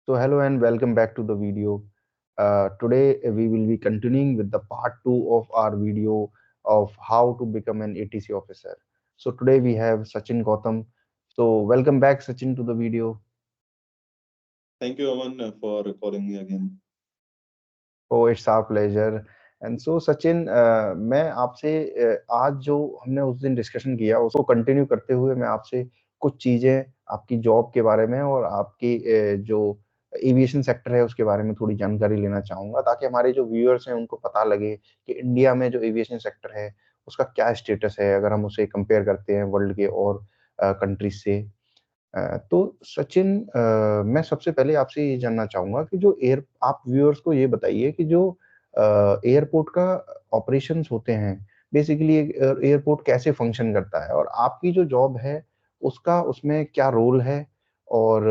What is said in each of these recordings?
So hello and welcome back to the video. Today we will be continuing with the part 2 of our video of how to become an ATC officer. So today we have Sachin Gautam. So welcome back Sachin to the video. Thank you, Aman, for calling me again. Oh, it's our pleasure. And so Sachin मैं आपसे आज जो हमने उस दिन discussion किया उसको continue करते हुए मैं आपसे कुछ चीजें आपकी जॉब के बारे में और आपकी जो एविएशन सेक्टर है उसके बारे में थोड़ी जानकारी लेना चाहूंगा ताकि हमारे जो व्यूअर्स हैं उनको पता लगे कि इंडिया में जो एविएशन सेक्टर है उसका क्या स्टेटस है अगर हम उसे कंपेयर करते हैं वर्ल्ड के और कंट्रीज से। तो सचिन मैं सबसे पहले आपसे ये जानना चाहूंगा कि जो एयर आप व्यूअर्स को ये बताइए कि जो एयरपोर्ट का ऑपरेशंस होते हैं बेसिकली एयरपोर्ट कैसे फंक्शन करता है और आपकी जो जॉब है उसका उसमें क्या रोल है और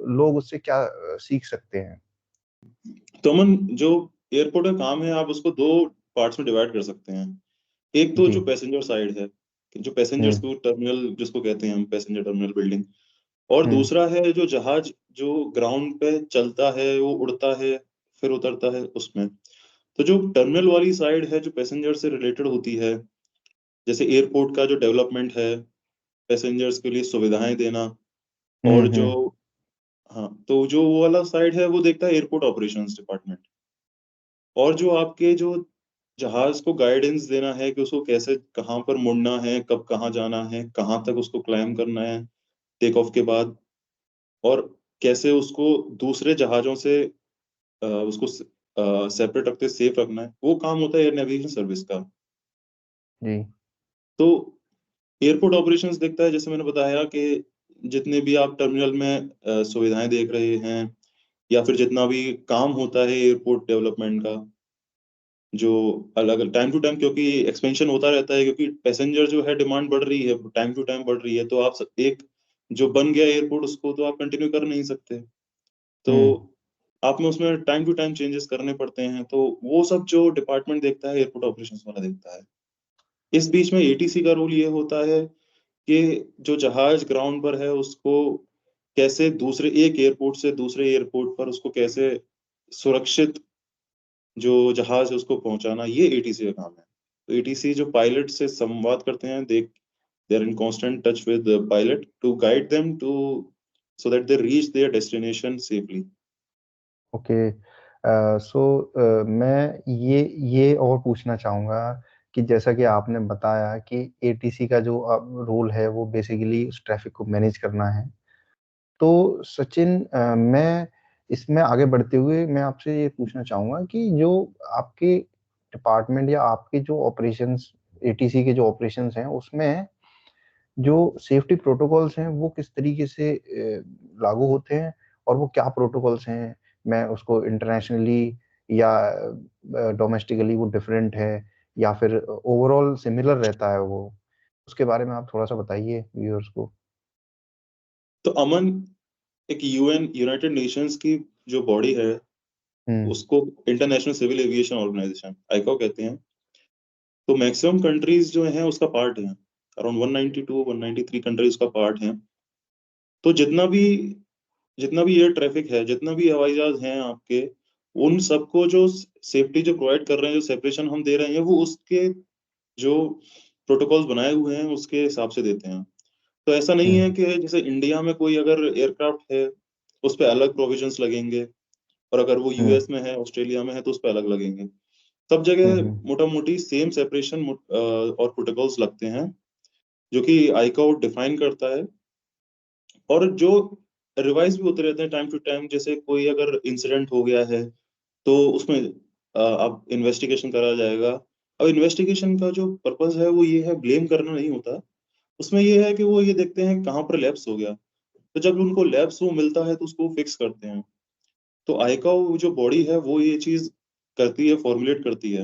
लोग उससे क्या सीख सकते हैं। तो अमन, जो एयरपोर्ट का काम है, आप उसको दो पार्ट्स में डिवाइड कर सकते हैं। एक तो जी। जो पैसेंजर साइड है, कि जो पैसेंजर्स हम्म। को टर्मिनल जिसको कहते हैं हम, पैसेंजर टर्मिनल बिल्डिंग। और हम्म। दूसरा है जो जहाज जो ग्राउंड पे चलता है, वो उड़ता है, फिर उतरता है उसमें। तो जो टर्मिनल वाली साइड है, जो पैसेंजर से रिलेटेड होती है, जैसे एयरपोर्ट का जो डेवलपमेंट है, पैसेंजर्स के लिए सुविधाएं देना, और जो हम्म। हाँ, तो जो वो वाला साइड है वो देखता है एयरपोर्ट ऑपरेशंस डिपार्टमेंट। और जो आपके जो जहाज को गाइडेंस देना है कि उसको कैसे कहाँ पर मुड़ना है, कब कहाँ जाना है, कहाँ तक उसको क्लाइम करना है टेक ऑफ के बाद, और कैसे उसको दूसरे जहाजों से उसको सेपरेट रखते, सेफ रखना है, वो काम होता है एयर नेविगेशन सर्विस का। जी। तो एयरपोर्ट ऑपरेशंस देखता है, जैसे मैंने बताया कि जितने भी आप टर्मिनल में सुविधाएं देख रहे हैं, या फिर जितना भी काम होता है एयरपोर्ट डेवलपमेंट का, जो अलग अलग टाइम टू टाइम, क्योंकि एक्सपेंशन होता रहता है, क्योंकि पैसेंजर जो है डिमांड बढ़ रही है, टाइम टू टाइम बढ़ रही है, तो आप एक जो बन गया एयरपोर्ट उसको तो आप कंटिन्यू कर नहीं सकते। तो हम्म। आप में उसमें टाइम टू टाइम चेंजेस करने पड़ते हैं, तो वो सब जो डिपार्टमेंट देखता है एयरपोर्ट ऑपरेशंस वाला देखता है। इस बीच में एटीसी का रोल ये होता है कि जो जहाज ग्राउंड पर है उसको कैसे दूसरे एक एयरपोर्ट से दूसरे एयरपोर्ट पर उसको कैसे सुरक्षित जो जहाज है उसको पहुंचाना, ये एटीसी का काम है। तो एटीसी जो पायलट से संवाद करते हैं, they are in constant touch with pilot to guide them to so that they reach their destination safely. Okay. So मैं ये और पूछना चाहूँगा कि जैसा कि आपने बताया कि एटीसी का जो रोल है वो बेसिकली उस ट्रैफिक को मैनेज करना है। तो सचिन मैं इसमें आगे बढ़ते हुए मैं आपसे ये पूछना चाहूँगा कि जो आपके डिपार्टमेंट या आपके जो ऑपरेशंस एटीसी के जो ऑपरेशंस हैं उसमें जो सेफ्टी प्रोटोकॉल्स हैं वो किस तरीके से लागू होते हैं और वो क्या प्रोटोकॉल्स हैं। मैं उसको इंटरनेशनली या डोमेस्टिकली वो डिफरेंट है या फिर ओवरऑल सिमिलर रहता है वो उसके बारे में आप थोड़ा सा बताइए व्यूअर्स को। तो अमन, एक यूएन यूनाइटेड नेशंस की जो बॉडी है, हम्म। उसको international civil aviation organisation ICAO कहते हैं। तो मैक्सिमम कंट्रीज जो हैं उसका पार्ट है, अराउंड 192 193 कंट्रीज का पार्ट है। तो जितना भी एयर ट्रैफिक है, जितना भी हवाई जहाज हैं आपके, उन सबको जो सेफ्टी जो प्रोवाइड कर रहे हैं, जो सेपरेशन हम दे रहे हैं, वो उसके जो प्रोटोकॉल्स बनाए हुए हैं उसके हिसाब से देते हैं। तो ऐसा नहीं है हम्म। कि जैसे इंडिया में कोई अगर एयरक्राफ्ट है उस पर अलग प्रोविजंस लगेंगे, और अगर वो हम्म। यूएस में है, ऑस्ट्रेलिया में है, तो उस पर अलग लगेंगे। सब जगह हम्म। मोटा मोटी सेम सेपरेशन और प्रोटोकॉल्स लगते हैं, जो कि आईकाओ डिफाइन करता है। और जो रिवाइज भी होते रहते हैं टाइम टू टाइम, जैसे कोई अगर इंसिडेंट हो गया है तो उसमें अब इन्वेस्टिगेशन करा जाएगा। अब इन्वेस्टिगेशन का जो पर्पस है वो ये है, ब्लेम करना नहीं होता। उसमें ये है कि वो ये देखते हैं कहाँ पर लैप्स हो गया, तो जब उनको लैप्स वो मिलता है तो उसको फिक्स करते हैं। तो आईकाओ जो बॉडी है वो ये चीज करती है, फॉर्मुलेट करती है।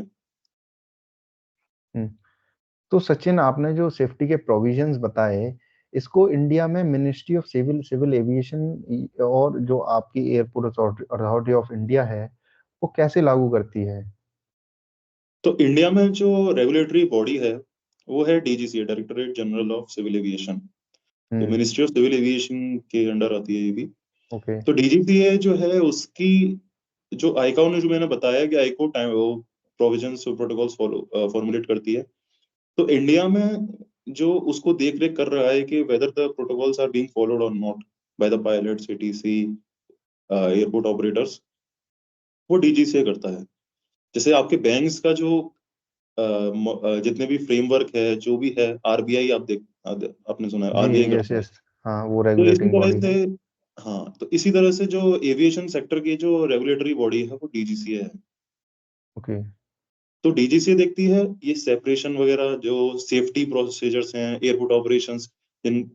हम्म। तो सचिन आपने जो सेफ्टी के प्रोविजंस बताए इसको इंडिया में ministry of civil civil aviation और जो आपकी एयरपोर्ट अथॉरिटी ऑफ इंडिया है वो कैसे लागू करती है। तो इंडिया में जो रेगुलेटरी बॉडी है वो है DGC, directorate general of civil aviation. तो hmm. Ministry of civil aviation के अंडर आती है ये भी। ओके। तो डीजीसीए जो है उसकी जो आईकाओ ने जो मैंने बताया कि आईकाओ टाइम वो प्रोविजंस और प्रोटोकॉल्स फॉर्मुलेट करती है। तो इंडिया में जो उसको देख रेख कर रहा है कि whether the protocols are being followed और not by the pilots, ATC, airport operators, वो डीजीसीए करता है। जैसे आपके बैंक्स का जो जितने भी फ्रेमवर्क है, जो भी है, आरबीआई आपने सुना है, जी, आरबीआई यस, करता है। यस। हाँ, वो तो इसी रेगुलेटिंग तरह बॉडी है। से हाँ, तो इसी तरह से जो एविएशन सेक्टर की जो रेगुलेटरी बॉडी है वो डीजीसीए है। ओके, तो डीजीसीए देखती है ये सेपरेशन वगैरह, जो सेफ्टी प्रोसीजर्स हैं, एयरपोर्ट ऑपरेशंस, इन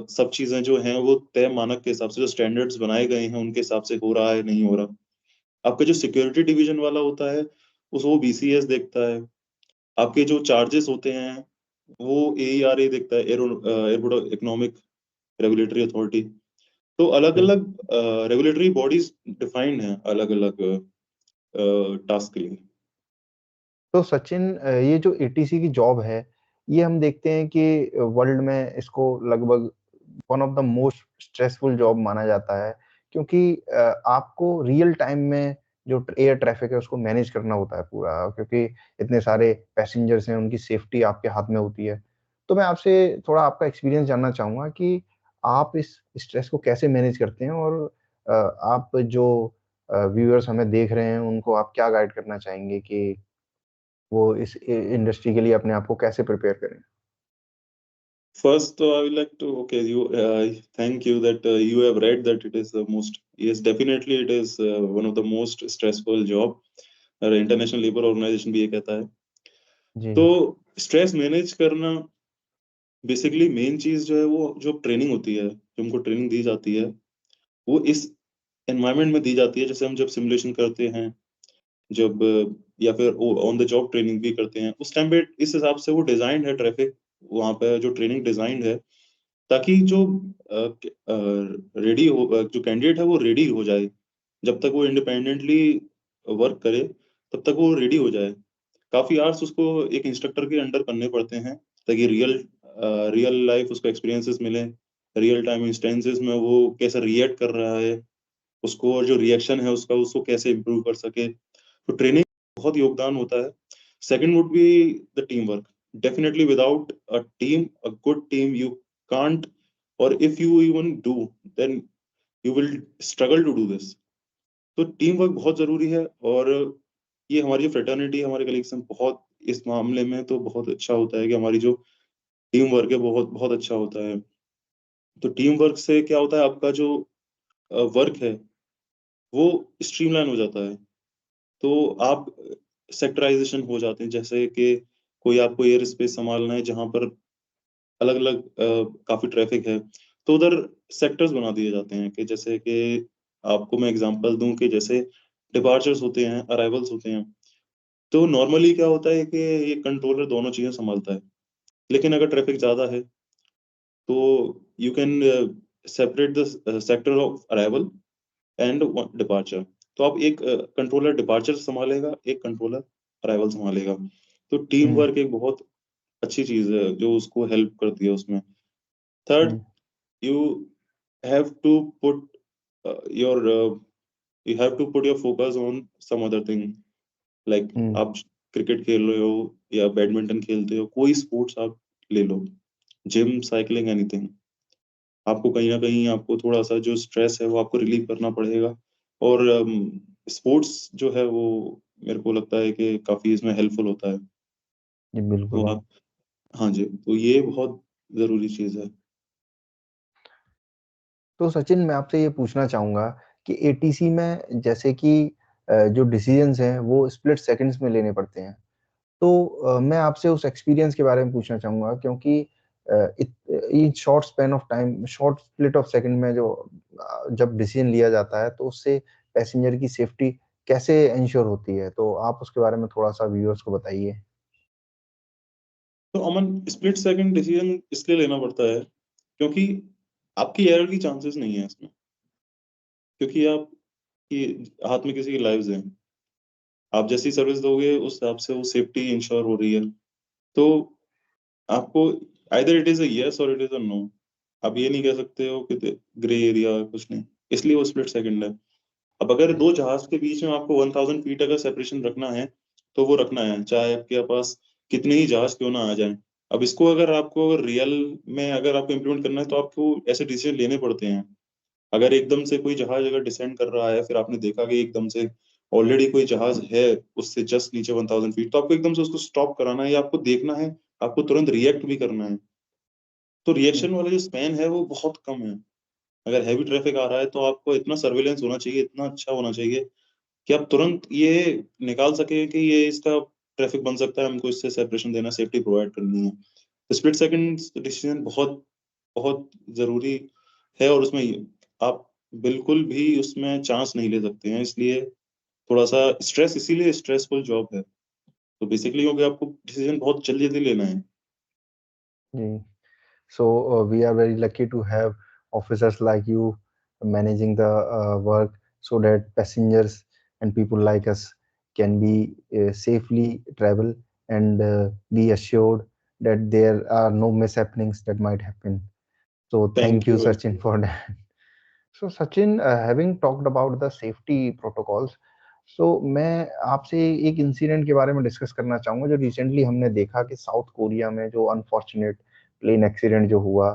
सब चीजें जो हैं वो तय मानक के हिसाब से, जो स्टैंडर्ड्स बनाए गए हैं उनके हिसाब से हो रहा है नहीं हो रहा। आपका जो सिक्योरिटी डिवीजन वाला होता है उस वो बीसीएस देखता है। आपके जो चार्जेस होते हैं वो एईआरए देखता है, एयरपोर्ट इकोनॉमिक रेगुलेटरी अथॉरिटी। तो अलग ओके। अलग रेगुलेटरी बॉडीज डिफाइंड हैं अलग अलग टास्क के लिए। तो सचिन, ये जो एटीसी की जॉब है, ये हम देखते हैं कि वर्ल्ड में इसको लगभग one of the most stressful job माना जाता है, क्योंकि आपको रियल टाइम में जो एयर ट्रैफिक है उसको मैनेज करना होता है पूरा, क्योंकि इतने सारे पैसेंजर्स हैं, उनकी सेफ्टी आपके हाथ में होती है। तो मैं आपसे थोड़ा आपका एक्सपीरियंस जानना चाहूँगा कि आप इस स्ट्रेस को कैसे मैनेज करते हैं, और आप जो व्यूअर्स हमें देख रहे हैं उनको आप क्या गाइड करना चाहेंगे कि वो इस इंडस्ट्री के लिए अपने आप को कैसे प्रिपेयर करें? First, I would like to thank you that you have read that it is the most, yes, definitely it is one of the most stressful job, और इंटरनेशनल लेबर ऑर्गेनाइजेशन भी ये कहता है। जी। तो स्ट्रेस मैनेज करना basically main चीज जो है वो जो ट्रेनिंग होती है, जो हमको ट्रेनिंग दी जाती है, वो इस एनवायरनमेंट में दी जाती है। जैसे हम जब सिमुलेशन करते हैं, जब या फिर ऑन द जॉब ट्रेनिंग भी करते हैं, उस टाइम पे इस हिसाब से वो डिजाइंड है ट्रैफिक, वहां पे जो ट्रेनिंग डिजाइंड है, ताकि जो जो कैंडिडेट है वो रेडी हो जाए। जब तक वो इंडिपेंडेंटली वर्क करे तब तक वो रेडी हो जाए। काफी आवर्स उसको एक इंस्ट्रक्टर के अंडर करने पड़ते हैं, ताकि रियल लाइफ उसको एक्सपीरियंसेस मिले, रियल टाइम इंस्टेंसेस में वो कैसे रिएक्ट कर रहा है, उसको और जो रिएक्शन है उसका उसको कैसे इम्प्रूव कर सके। तो ट्रेनिंग बहुत योगदान होता है। Second would be the team work. Definitely without a team, a good team, you can't, और if you even do, then you will struggle to do this. तो टीम वर्क बहुत जरूरी है, और ये हमारी जो फ्रेटर्निटी, हमारे कलीग्स बहुत इस मामले में तो बहुत अच्छा होता है कि हमारी जो टीम वर्क है बहुत बहुत अच्छा होता है। तो टीम वर्क से क्या होता है, आपका जो वर्क है वो स्ट्रीमलाइन हो जाता है। तो आप सेक्टराइजेशन हो जाते हैं, जैसे कि कोई आपको एयर स्पेस संभालना है जहां पर अलग अलग काफी ट्रैफिक है, तो उधर सेक्टर्स बना दिए जाते हैं। कि जैसे कि आपको मैं एग्जांपल दूं कि जैसे डिपार्चर्स होते हैं, अराइवल्स होते हैं। तो नॉर्मली क्या होता है कि ये कंट्रोलर दोनों चीजें संभालता है, लेकिन अगर ट्रैफिक ज्यादा है तो you can separate the sector of arrival and departure. तो आप एक कंट्रोलर डिपार्चर संभालेगा, एक कंट्रोलर अराइवल संभालेगा। तो टीम हुँ, वर्क एक बहुत अच्छी चीज है जो उसको हेल्प करती है उसमें। Third, hmm, you have to put your you have to put your focus on some other thing, like hmm, आप क्रिकेट खेल रहे हो या बैडमिंटन खेलते हो, कोई स्पोर्ट्स आप ले लो, जिम, साइकिलिंग, एनीथिंग। आपको कहीं ना कहीं आपको थोड़ा सा जो स्ट्रेस है वो आपको रिलीव करना पड़ेगा। और स्पोर्ट्स जो है वो मेरे को लगता है कि काफी इसमें हेल्पफुल होता है। जी, तो बिल्कुल। आप, हाँ जी, तो ये बहुत जरूरी चीज है। तो सचिन, मैं आपसे ये पूछना चाहूँगा कि एटीसी में जैसे कि जो डिसीज़न्स हैं वो स्प्लिट सेकंड्स में लेने पड़ते हैं। तो मैं आपसे उस एक्सपीरियंस के बारे में पूछना चाहूँगा, क्योंकि in short span of time, short split of second में जो जब डिसीज़न लिया जाता है तो उससे पैसेंजर की सेफ्टी कैसे एन्श्योर होती है? तो आप उसके बारे में थोड़ा-सा व्यूअर्स को बताइए। तो अमन, स्प्लिट सेकंड डिसीजन इसलिए लेना पड़ता है क्योंकि आपकी एरर की चांसेस नहीं है इसमें, क्योंकि आप की हाथ में किसी की लाइव्स हैं। आप जैसी सर्विस दोगे उस हिसाब से वो सेफ्टी इंश्योर हो रही है। तो आपको either it is a yes और इट इज अ नो। आप ये नहीं कह सकते हो कि ग्रे एरिया कुछ नहीं। इसलिए वो स्प्लिट सेकंड है। अब अगर दो जहाज के बीच में आपको 1000 फीट अगर सेपरेशन रखना है तो वो रखना है, चाहे आपके पास कितने ही जहाज क्यों ना आ जाएं। अब इसको अगर आपको रियल में अगर आपको इम्प्लीमेंट करना है तो आपको ऐसे डिसीजन लेने पड़ते हैं। अगर एकदम से कोई जहाज अगर डिसेंड कर रहा है, फिर आपने देखा कि एकदम से ऑलरेडी कोई जहाज है उससे जस्ट नीचे 1000 फीट, तो आपको एकदम से उसको स्टॉप कराना है या आपको देखना है, आपको तुरंत रिएक्ट भी करना है। तो जी, रिएक्शन वाला जो स्पैन है वो बहुत कम है। अगर हैवी ट्रैफिक आ रहा है तो आपको इतना सर्विलेंस होना चाहिए, इतना अच्छा होना चाहिए कि आप तुरंत ये निकाल सके कि ये इसका ट्रैफिक बन सकता है, हमको इससे सेपरेशन देना, सेफ्टी प्रोवाइड करनी है। तो स्प्लिट सेकंड डिसीजन बहुत बहुत जरूरी है, और उसमें आप बिल्कुल भी उसमें चांस नहीं ले सकते हैं। इसलिए थोड़ा सा स्ट्रेस, इसीलिए स्ट्रेसफुल जॉब है। तो बेसिकली क्योंकि आपको डिसीजन बहुत जल्दी जल्दी लेना है। जी। So we are very lucky to have officers like you managing the work so that passengers and people like us can be safely travel and be assured that there are no mishappenings that might happen. So thank thank you, you. Sachin, for that. So Sachin, having talked about the safety protocols, so मैं आपसे एक incident के बारे में discuss करना चाहूंगा जो recently हमने देखा कि साउथ कोरिया में जो अनफॉर्चुनेट प्लेन एक्सीडेंट जो हुआ।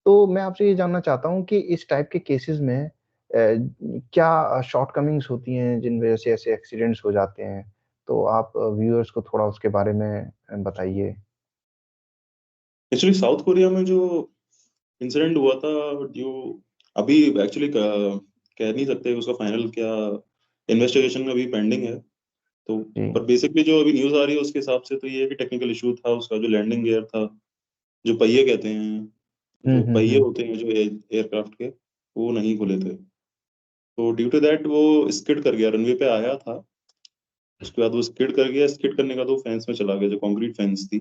तो मैं आपसे ये जानना चाहता हूँ कि इस टाइप के केसेस में क्या शॉर्टकमिंग्स होती हैं जिन वजह से ऐसे एक्सीडेंट्स हो जाते हैं? तो आप व्यूअर्स को थोड़ा उसके बारे में बताइए। एक्चुअली साउथ कोरिया में जो इंसिडेंट हुआ था, जो अभी एक्चुअली कह नहीं सकते उसका फाइनल क्या, इन्वेस्टिगेशन अभी पेंडिंग है। तो जी। पर बेसिकली जो अभी न्यूज आ रही है उसके हिसाब से तो ये है कि टेक्निकल इशू था उसका, जो लैंडिंग गियर था, जो पहिए कहते हैं, जो पहिए हुँ। होते हैं जो एयरक्राफ्ट के, वो नहीं खुले थे। तो ड्यू टू दैट वो स्किड कर गया, रनवे पे आया था, उसके बाद वो स्किड कर गया, स्किड करने का तो फेंस में चला गया, जो कंक्रीट फेंस थी,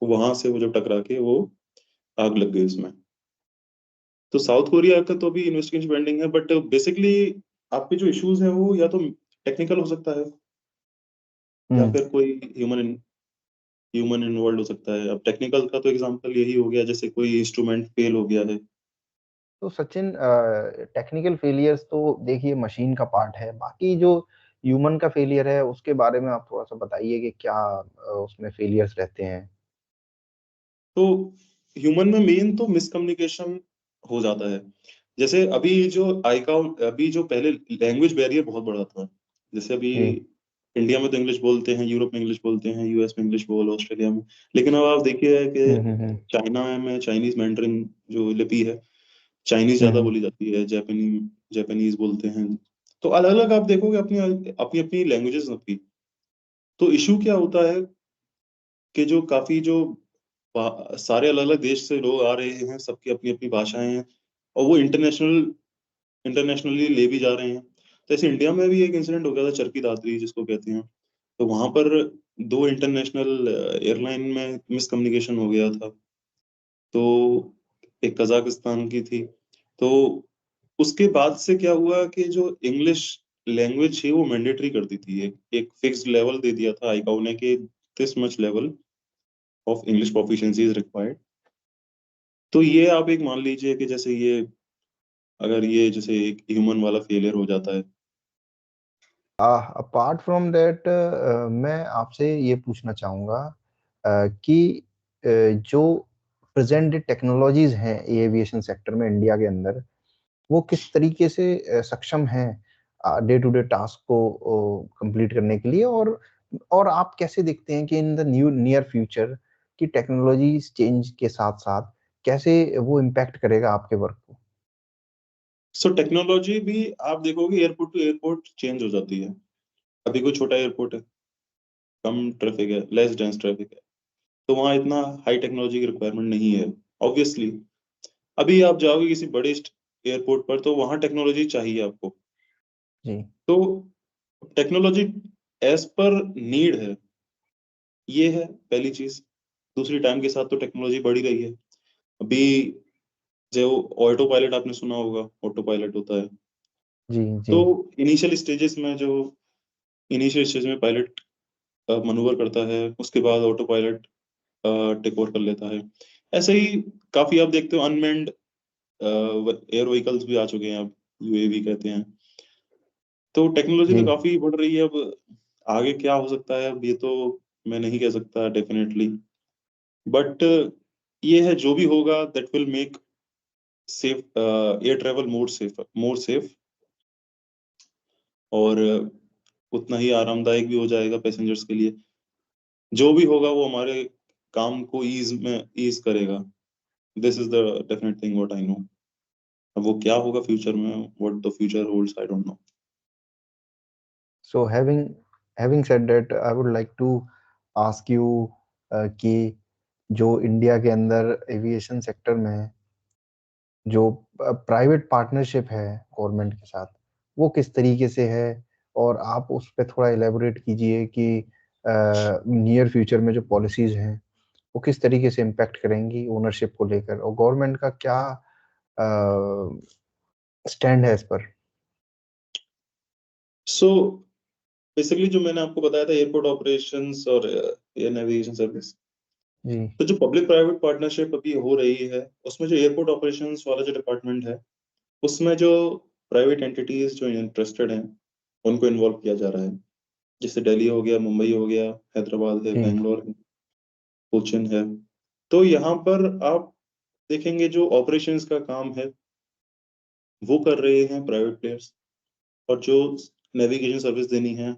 वो वहां से वो जब टकरा के वो आग लग गई उसमें। तो साउथ कोरिया का तो अभी इन्वेस्टिगेशन पेंडिंग है, बट बेसिकली आपके जो इश्यूज हैं वो या तो टेक्निकल हो सकता है या हुँ। फिर कोई ह्यूमन इन्वॉल्व हो सकता है। अब टेक्निकल का तो एग्जांपल यही हो गया, जैसे कोई इंस्ट्रूमेंट फेल हो गया है। तो सचिन टेक्निकल फेलियर्स तो देखिए मशीन का पार्ट है, बाकी जो ह्यूमन का फेलियर है उसके बारे में आप थोड़ा-सा बताइए कि क्या उसमें फेलियर्स रहते हैं? तो ह्यूमन में मेन तो मिसकम्युनिकेशन हो जाता है। जैसे अभी जो अभी जो पहले लैंग्वेज बैरियर बहुत बड़ा था। जैसे अभी जी। इंडिया में तो इंग्लिश बोलते हैं, यूरोप में इंग्लिश बोलते हैं, यूएस में इंग्लिश बोलो, ऑस्ट्रेलिया में। लेकिन अब आप देखिए कि हुँ। चाइना में चाइनीज मैंडरिन जो लिपि है, चाइनीज हुँ, ज्यादा हुँ। बोली जाती है, जापानीज बोलते हैं। तो अलग अलग आप देखोगे अपनी अपनी अपनी लैंग्वेजेस अपनी। तो इशू क्या होता है कि जो काफी जो सारे अलग अलग देश से लोग आ रहे हैं, सबकी अपनी अपनी भाषाएं हैं, और वो इंटरनेशनली ले भी जा रहे हैं। तो ऐसे इंडिया में भी एक इंसिडेंट हो गया था, चरखी दादरी जिसको कहते हैं। तो वहां पर दो इंटरनेशनल एयरलाइन में मिसकम्युनिकेशन हो गया था। तो एक कजाकिस्तान की थी। तो उसके बाद से क्या हुआ कि जो इंग्लिश लैंग्वेज है वो मैंडेटरी कर दी थी, एक फिक्स्ड लेवल दे दिया था आईकाओ ने कि this much level of English proficiency is required. तो ये आप एक मान लीजिए कि जैसे ये, अगर ये जैसे एक ह्यूमन वाला फेलियर हो जाता है। अपार्ट फ्रॉम दैट मैं आपसे ये पूछना चाहूँगा कि जो प्रेज़ेंट डे टेक्नोलॉजीज़ हैं एविएशन सेक्टर में इंडिया के अंदर, वो किस तरीके से सक्षम हैं डे टू डे टास्क को कंप्लीट करने के लिए और आप कैसे देखते हैं कि इन द नियर फ्यूचर कि टेक्नोलॉजीज़ चेंज के साथ-साथ कैसे वो इम्पैक्ट करेगा आपके वर्क को? सो टेक्नोलॉजी भी आप देखोगे एयरपोर्ट टू एयरपोर्ट चेंज हो जाती है। अभी कोई छोटा एयरपोर्ट है, कम ट्रैफिक है, लेस डेंस ट्रैफिक है, तो वहाँ इतना हाई टेक्नोलॉजी की रिक्वायरमेंट नहीं है, ऑब्वियसली। अभी आप जाओगे किसी बड़े एयरपोर्ट पर तो वहाँ टेक्नोलॉजी चाहिए आपको। जी। तो टेक्नोलॉजी एज पर नीड है, ये है पहली चीज। दूसरी, टाइम के साथ तो टेक्नोलॉजी बढ़ ही रही है। अभी जो ऑटो पायलट आपने सुना होगा, ऑटो पायलट होता है। जी, तो जी। इनिशियल स्टेज में पायलट मनूवर करता है, उसके बाद ऑटो पायलट टेक ओवर कर लेता है। ऐसे ही काफी आप देखते हो अनमेन्ड एयर व्हीकल्स भी आ चुके हैं अब। यूएवी कहते हैं। तो टेक्नोलॉजी तो जी। काफी बढ़ रही है। अब आगे क्या हो सकता है, अब ये तो मैं नहीं कह सकता डेफिनेटली, बट ये है जो भी होगा that will make safe air travel more safe, और उतना ही आरामदायक भी हो जाएगा पैसेंजर्स के लिए। जो भी होगा वो हमारे काम को ईज करेगा। This is the definite thing what I know. अब वो क्या होगा फ्यूचर में, what the future holds, I don't know. So having said that, I would like to ask you कि जो इंडिया के अंदर एविएशन सेक्टर में जो प्राइवेट पार्टनरशिप है गवर्नमेंट के साथ, वो किस तरीके से है? और आप उस पे थोड़ा इलैबोरेट कीजिए कि नियर फ्यूचर में जो पॉलिसीज हैं, वो किस तरीके से इम्पैक्ट करेंगी ओनरशिप को लेकर, और गवर्नमेंट का क्या स्टैंड है इस पर? सो बेसिकली जो मैंने आपको बताया था एयरपोर्ट ऑपरेशंस और एयर नेविगेशन सर्विस, जी। तो जो पब्लिक प्राइवेट पार्टनरशिप अभी हो रही है उसमें जो एयरपोर्ट ऑपरेशंस वाला जो डिपार्टमेंट है, उसमें जो प्राइवेट एंटिटीज जो इंटरेस्टेड हैं उनको इन्वॉल्व किया जा रहा है। जैसे दिल्ली हो गया, मुंबई हो गया, हैदराबाद है, जी। बेंगलोर है, कोचिन है। तो यहाँ पर आप देखेंगे जो ऑपरेशंस का काम है वो कर रहे हैं प्राइवेट प्लेयर्स, और जो नेविगेशन सर्विस देनी है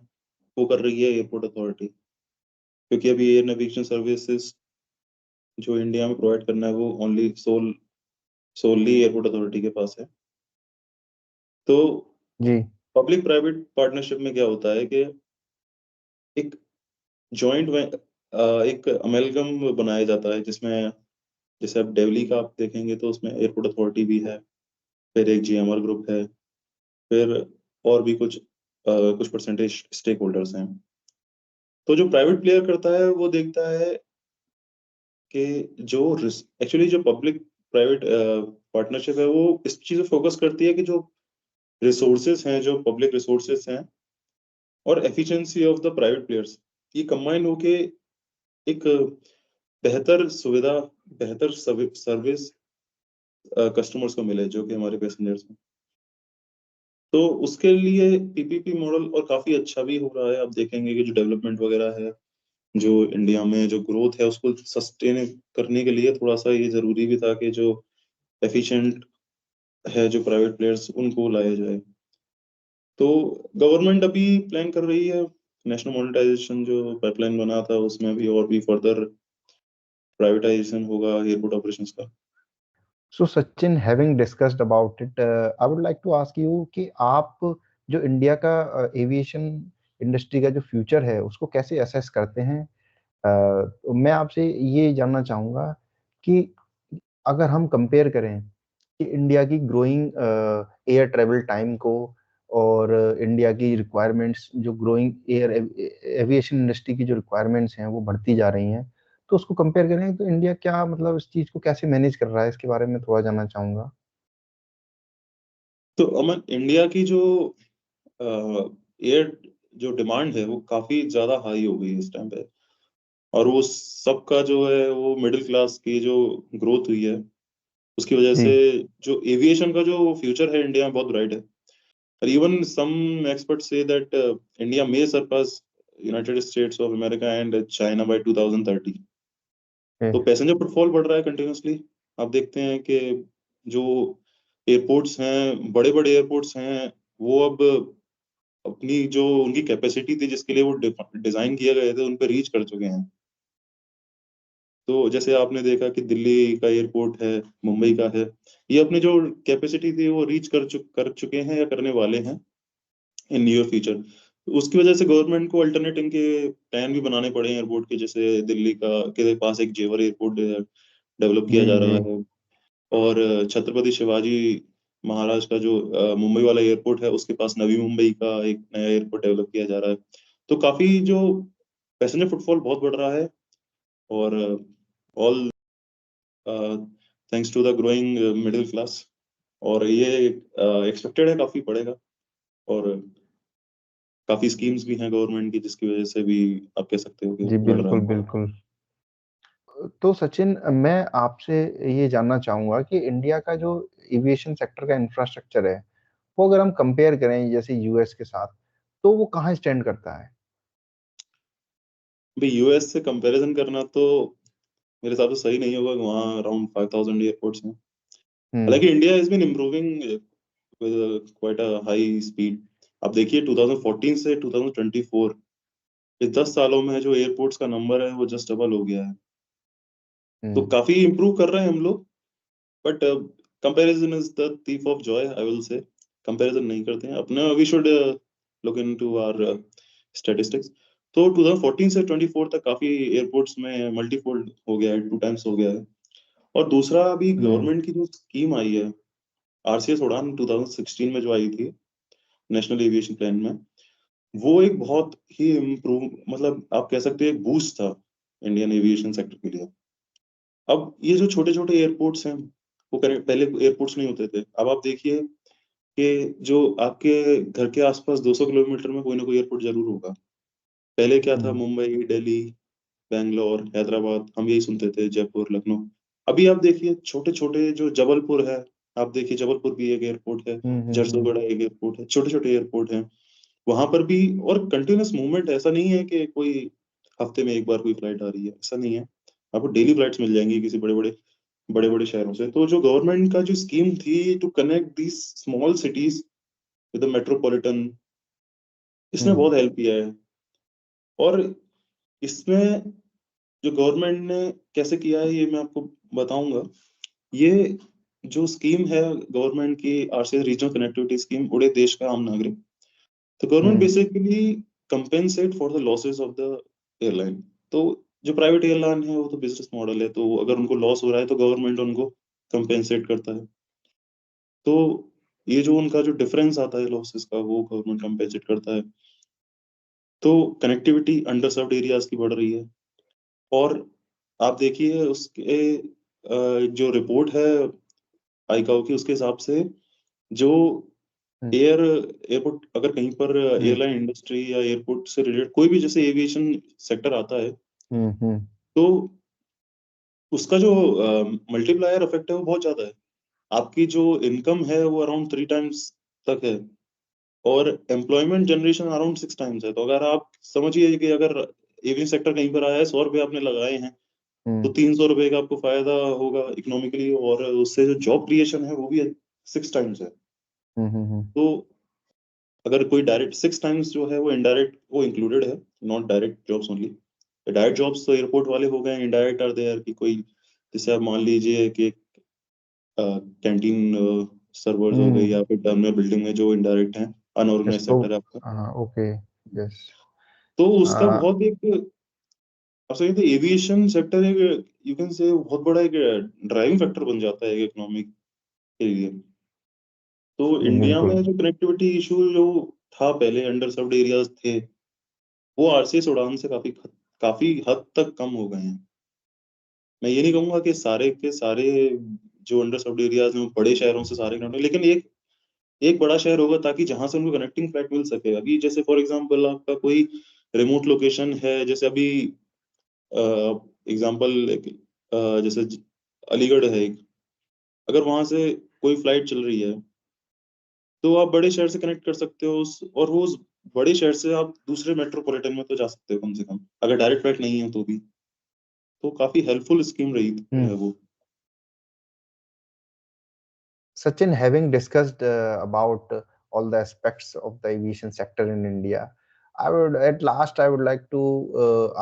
वो कर रही है एयरपोर्ट अथॉरिटी। क्योंकि अभी एयर नेविगेशन सर्विसेज जो इंडिया में प्रोवाइड करना है वो ओनली सोलली एयरपोर्ट अथॉरिटी के पास है। तो जी। पब्लिक प्राइवेट पार्टनरशिप में क्या होता है कि एक जॉइंट एक अमेलगम बनाया जाता है, जिसमें जैसे अब दिल्ली का आप देखेंगे तो उसमें एयरपोर्ट अथॉरिटी भी है, फिर एक जीएमआर ग्रुप है, फिर और भी कुछ परसेंटेज स्टेक होल्डर्स हैं। तो जो प्राइवेट प्लेयर करता है वो देखता है कि जो एक्चुअली जो पब्लिक प्राइवेट पार्टनरशिप है वो इस चीज पे फोकस करती है कि जो रिसोर्सेज हैं, जो पब्लिक रिसोर्सेज हैं, और efficiency of the private players, ये कंबाइन होके एक बेहतर सुविधा, बेहतर सर्विस कस्टमर्स को मिले जो कि हमारे पैसेंजर्स हैं। तो उसके लिए पीपीपी मॉडल और काफी अच्छा भी हो रहा है। आप देखेंगे कि जो डेवलपमेंट वगैरह है, जो इंडिया में जो ग्रोथ है उसको सस्टेन करने के लिए थोड़ा सा ये जरूरी भी था कि जो एफिशिएंट है जो प्राइवेट प्लेयर्स उनको लाया जाए। तो गवर्नमेंट अभी प्लान कर रही है नेशनल मोनेटाइजेशन जो पाइपलाइन बना था उसमें भी और भी फर्दर प्राइवेटाइजेशन होगा एयरपोर्ट ऑपरेशंस का। So Sachin, having discussed about it, I would like to ask you कि आप जो इंडिया का एविएशन इंडस्ट्री का जो फ्यूचर है उसको कैसे असेस करते हैं? तो मैं आपसे ये जानना चाहूँगा कि अगर हम कंपेयर करें कि इंडिया की ग्रोइंग एयर ट्रैवल टाइम को और इंडिया की रिक्वायरमेंट्स, जो ग्रोइंग एयर एविएशन इंडस्ट्री की जो रिक्वायरमेंट्स हैं वो बढ़ती जा रही हैं, तो उसको कंपेयर करें तो इंडिया क्या मतलब इस चीज़ को कैसे मैनेज कर रहा है, इसके बारे में थोड़ा जानना चाहूँगा। तो अमन, इंडिया की जो एयर जो डिमांड है वो काफी ज्यादा हाई हो गई है इस टाइम पे, और वो सबका जो है वो मिडिल क्लास की जो ग्रोथ हुई है उसकी वजह जी। से जो एविएशन का जो फ्यूचर है इंडिया में बहुत ब्राइट है। और इवन सम एक्सपर्ट्स से that India may surpass United States of America and China by 2030। Okay. तो पैसेंजर फुटफॉल बढ़ रहा है कंटिन्यूसली। आप देखते हैं कि जो एयरपोर्ट्स हैं, बड़े बड़े एयरपोर्ट्स हैं, वो अब अपनी जो उनकी कैपेसिटी थी जिसके लिए वो डिजाइन किए गए थे उन पे रीच कर चुके हैं। तो जैसे आपने देखा कि दिल्ली का एयरपोर्ट है, मुंबई का है, ये अपनी जो कैपेसिटी थी वो रीच कर चुके हैं या करने वाले हैं इन नियर फ्यूचर। उसकी वजह से गवर्नमेंट को अल्टरनेट इनके प्लान भी बनाने पड़े हैं एयरपोर्ट के। जैसे दिल्ली का के पास एक जेवर एयरपोर्ट डेवलप किया जी। जा जी। रहा है, और छत्रपति शिवाजी महाराज का जो मुंबई वाला एयरपोर्ट है उसके पास नवी मुंबई का एक नया एयरपोर्ट डेवलप किया जा रहा है। तो काफी जो पैसेंजर फुटफॉल बहुत बढ़ रहा है, और all thanks to the growing middle class. और ये एक्सपेक्टेड है काफी बढ़ेगा, और काफी स्कीम्स भी हैं गवर्नमेंट की जिसकी वजह से भी आप कह सकते हो कि जी, बढ़ रहा बिल्कुल, है। बिल्कुल। तो सचिन, मैं आपसे ये जानना चाहूँगा कि इंडिया का जो एविएशन सेक्टर का इंफ्रास्ट्रक्चर है, वो अगर हम कंपेयर करें जैसे यूएस के साथ, तो वो कहाँ स्टैंड करता है? भाई यूएस से कंपैरिजन करना तो मेरे हिसाब से सही नहीं होगा। वहाँ अराउंड 5000 एयरपोर्ट्स हैं। हम्म। हालांकि India is been improving with quite a high speed. आप देखिए 2014 से 2024, इस 10 सालों में जो एयरपोर्ट्स का नंबर है वो जस्ट डबल हो गया है। तो हम्म। काफी इम्प्रूव कर रहे हैं हम लोग। But comparison is the thief of joy, I will say. Comparison नहीं करते हैं अपने। We should look into our statistics. तो 2014 से 24 तक काफी एयरपोर्ट्स में मल्टीफोल्ड हो गया है, 2 टाइम्स हो गया है। और दूसरा, अभी हम्म। गवर्नमेंट की जो स्कीम आई है आरसीएस उड़ान 2016 में जो आई थी, नेशनल एविएशन प्लान में, वो एक बहुत ही इम्प्रूव, मतलब आप कह सकते हैं एक बूस्ट था इंडियन एविएशन सेक्टर के लिए। अब ये जो छोटे छोटे एयरपोर्ट्स हैं, वो पहले एयरपोर्ट्स नहीं होते थे। अब आप देखिए कि जो आपके घर के आसपास 200 किलोमीटर में कोई ना कोई एयरपोर्ट जरूर होगा। पहले क्या था, हम्म। मुंबई, दिल्ली, बैंगलोर, हैदराबाद, हम यही सुनते थे, जयपुर, लखनऊ। अभी आप देखिए छोटे छोटे जो जबलपुर है, आप देखिए जबलपुर भी एक एयरपोर्ट है, हम्म। झरसुगुड़ा एक एयरपोर्ट है, छोटे छोटे एयरपोर्ट हैं वहां पर भी। और कंटिन्यूस मूवमेंट, ऐसा नहीं है कि कोई हफ्ते में एक बार कोई फ्लाइट आ रही है, ऐसा नहीं है। आपको डेली फ्लाइट्स मिल जाएंगी किसी बड़े बड़े शहरों से। तो जो गवर्नमेंट का जो स्कीम थी to connect these small cities with the metropolitan, इसने हम्म। बहुत हेल्प किया है। और इसमें जो गवर्नमेंट ने कैसे किया है ये मैं आपको बताऊंगा। ये जो स्कीम है गवर्नमेंट की, आरसीएस रीजनल कनेक्टिविटी स्कीम, उड़े देश का आम नागरिक। तो government hmm. Basically compensate for the losses of the airline. तो जो प्राइवेट एयरलाइन है वो तो बिजनेस मॉडल है, तो अगर उनको लॉस हो रहा है तो गवर्नमेंट उनको कंपेंसेट करता है। तो ये जो उनका जो डिफरेंस आता है लॉसेस का, वो गवर्नमेंट कंपेंसेट करता है। तो कनेक्टिविटी अंडर सर्व्ड एरियाज की बढ़ रही है। और आप देखिए उसके जो रिपोर्ट है आईकाओ की, उसके हिसाब से जो हम्म। एयरपोर्ट, अगर कहीं पर हम्म। एयरलाइन इंडस्ट्री या एयरपोर्ट से रिलेटेड कोई भी जैसे एविएशन सेक्टर आता है, हम्म। हम्म। तो उसका जो मल्टीप्लायर इफेक्ट है वो बहुत ज्यादा है। आपकी जो इनकम है वो अराउंड 3 टाइम्स तक है, और एम्प्लॉयमेंट जनरेशन अराउंड 6 टाइम्स है। तो अगर आप समझिए कि अगर एविएशन सेक्टर कहीं पर आया है, 100 रुपये आपने लगाए हैं, तो हम्म। 300 रुपये का आपको फायदा होगा इकोनॉमिकली, और उससे जो जॉब क्रिएशन है वो भी 6 टाइम्स है। हम्म। तो अगर कोई डायरेक्ट 6 टाइम्स जो है वो इनडायरेक्ट वो इंक्लूडेड है, not direct jobs only. Direct jobs तो एयरपोर्ट वाले हो गए, इनडायरेक्ट आर देयर कि कोई, जैसे आप मान लीजिए कि कैंटीन सर्वर्स हो गए, हम्म। या फिर टर्मिनल बिल्डिंग में जो इनडायरेक्ट हैं, यस अनऑर्गेनाइज तो। सेक्टर है आपका। हाँ, ओके। यस। तो उसका बहुत एक, आप समझते एविएशन सेक्टर एक, यू कैन से बहुत बड़ा एक ड्राइविंग फैक्टर बन जाता है इकोनॉमी के लिए। तो इंडिया बिल्कुल। में जो कनेक्टिविटी इशू जो था पहले, अंडर सर्व्ड एरियाज थे, वो आरसीएस उड़ान से काफी हद तक कम हो गए हैं। मैं ये नहीं कहूंगा कि सारे के सारे जो अंडर सर्व्ड एरियाज हैं वो बड़े शहरों से सारे कनेक्ट, लेकिन एक एक बड़ा शहर होगा ताकि जहां से उनको कनेक्टिंग फ्लाइट मिल सके। अभी जैसे फॉर एग्जांपल आपका कोई रिमोट लोकेशन है, जैसे अभी एग्जांपल जैसे अलीगढ़ है एक, अगर वहां से कोई फ्लाइट चल रही है, तो आप बड़े शहर से कनेक्ट कर सकते हो और वो उस बड़े शहर से आप दूसरे मेट्रोपॉलिटन में तो जा सकते हो कम से कम, अगर डायरेक्ट फ्लाइट नहीं है तो भी। तो काफी हेल्पफुल स्कीम रही है हम्म। वो। Sachin, having discussed about all the aspects of the aviation sector in India, at last, I would like to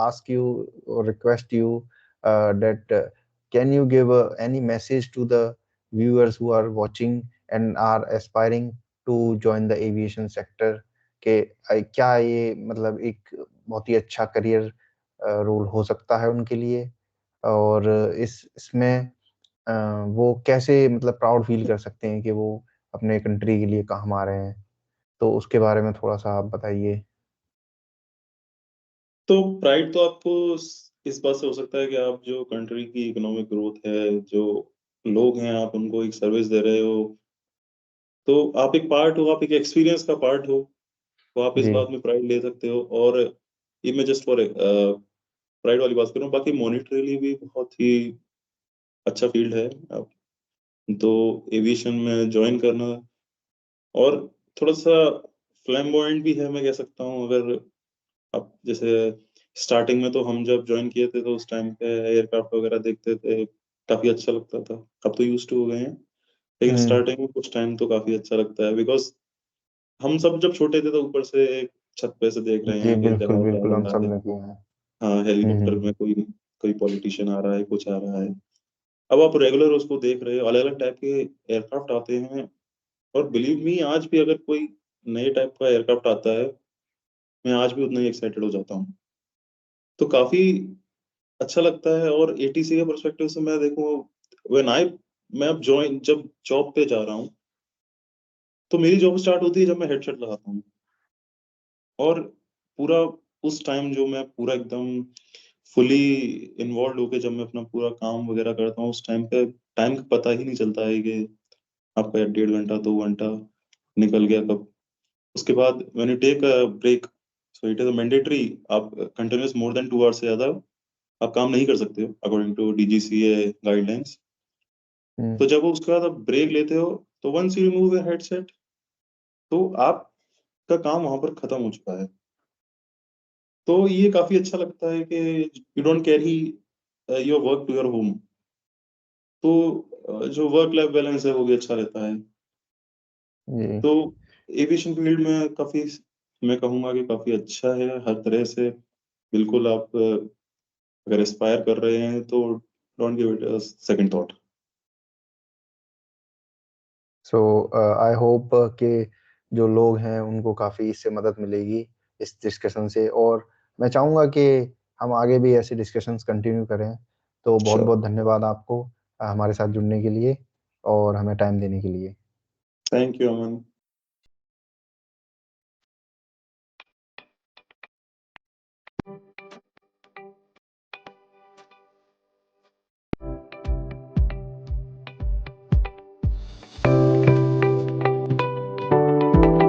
ask you or request you that can you give any message to the viewers who are watching and are aspiring to join the aviation sector? कि क्या ये मतलब एक बहुत ही अच्छा career role हो सकता है उनके लिए, और इसमें अ, वो कैसे मतलब प्राउड फील कर सकते हैं कि वो अपने कंट्री के लिए काम आ रहे हैं? तो उसके बारे में थोड़ा-सा आप बताइए। तो प्राइड तो आपको इस बात से हो सकता है कि आप जो कंट्री की इकोनॉमिक ग्रोथ है, जो लोग हैं, आप उनको एक सर्विस दे रहे हो, तो आप एक पार्ट हो, आप एक एक्सपीरियंस का पार्ट हो, तो आप इस जी। बात में प्राइड ले सकते हो। और ये मैं जस्ट फॉर प्राइड वाली बात कर रहा हूँ। बाकी मॉनिटरीली भी बहुत ही अच्छा फील्ड है। आप तो एविएशन में ज्वाइन करना, और थोड़ा-सा फ्लैम्बॉयंट भी है, मैं कह सकता हूँ। अगर अब जैसे स्टार्टिंग में तो हम जब जॉइन किए थे तो उस टाइम पे एयरक्राफ्ट वगैरह देखते थे, काफ़ी अच्छा लगता था। अब तो यूज़्ड टू हो गए हैं, लेकिन हुँ। स्टार्टिंग में कुछ टाइम तो काफ़ी अच्छा लगता है, बिकॉज़ हम सब जब छोटे थे तो ऊपर से छत पे से देख रहे जी, हैं कि बिल्कुल, जहाज आ बिल्कुल, हम रहा है। सबने किए हैं। हाँ, हुँ, हेलीकॉप्टर हुँ। में कोई कोई पॉलिटिशियन आ रहा है, कुछ आ रहा है। अब आप रेगुलर उसको देख रहे हो, अलग-अलग टाइप के एयरक्राफ्ट आते हैं, और बिलीव मी आज भी अगर कोई नए टाइप का एयरक्राफ्ट आता है, मैं आज भी उतना ही एक्साइटेड हो जाता हूँ। तो काफ़ी अच्छा लगता है। और एटीसी के पर्सपेक्टिव से मैं देखूँ, व्हेन आई मैं अब जब जॉब पे जा रहा हूँ, तो मेरी जॉब स्टार्ट होती है जब मैं हेडसेट लगाता हूँ। और पूरा उस टाइम जो मैं पूरा एकदम फुली इन्वॉल्व्ड होके जब मैं अपना पूरा काम वगैरह करता हूँ, उस टाइम का पता ही नहीं चलता है कि आपका 1.5 घंटा, 2 घंटा निकल गया कब। उसके बाद when you take a break, so it is mandatory, आप कंटीन्यूअस मोर देन 2 आवर्स से ज़्यादा आप काम नहीं कर सकते हो according to DGCA guidelines. Hmm. तो जब उसके बाद आप ब्रेक लेते हो, तो once you remove your headset, तो आपका काम वहाँ पर खत्म हो चुका है। तो ये काफ़ी अच्छा लगता है कि you don't carry your work to your home. तो जो वर्क लाइफ बैलेंस है वो भी अच्छा रहता है। जी। तो एविएशन फील्ड में काफ़ी, मैं कहूँगा कि काफ़ी अच्छा है हर तरह से। बिल्कुल आप अगर एस्पायर कर रहे हैं तो don't give it a second thought. So I hope कि जो लोग हैं उनको काफ़ी इससे मदद मिलेगी इस डिस्कशन से, और मैं चाहूँगा कि हम आगे भी ऐसे डिस्कशंस कंटिन्यू करें। तो श्योर। बहुत-बहुत धन्यवाद आपको हमारे साथ जुड़ने के लिए और हमें टाइम देने के लिए। Thank you Aman.